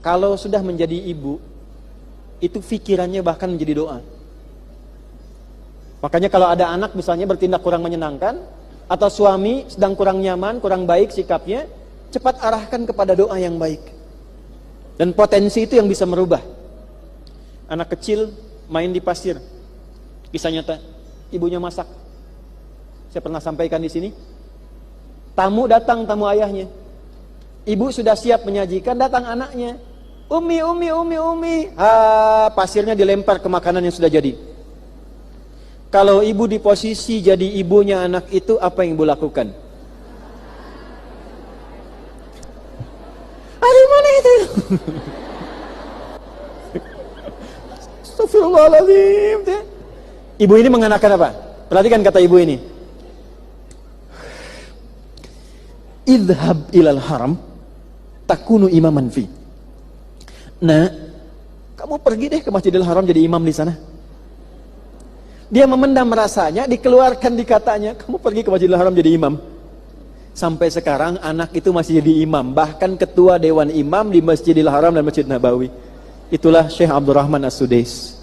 kalau sudah menjadi ibu, itu pikirannya bahkan menjadi doa. Makanya kalau ada anak misalnya bertindak kurang menyenangkan, atau suami sedang kurang nyaman, kurang baik sikapnya, cepat arahkan kepada doa yang baik. Dan potensi itu yang bisa merubah. Anak kecil main di pasir, kisah nyata, ibunya masak. Saya pernah sampaikan di sini. Tamu datang, tamu ayahnya. Ibu sudah siap menyajikan, datang anaknya. Umi. Pasirnya dilempar ke makanan yang sudah jadi. Kalau ibu di posisi jadi ibunya anak itu, apa yang ibu lakukan? Aduh, mana itu? Astagfirullahaladzim. Ibu ini mengatakan apa? Perhatikan kata ibu ini. Idhab ilal haram takunu imaman fi. Nah, kamu pergi deh ke Masjidil Haram jadi imam di sana. Dia memendam rasanya, dikeluarkan dikatanya, kamu pergi ke Masjidil Haram jadi imam. Sampai sekarang anak itu masih jadi imam, bahkan ketua dewan imam di Masjidil Haram dan Masjid Nabawi. Itulah Syekh Abdurrahman As-Sudais.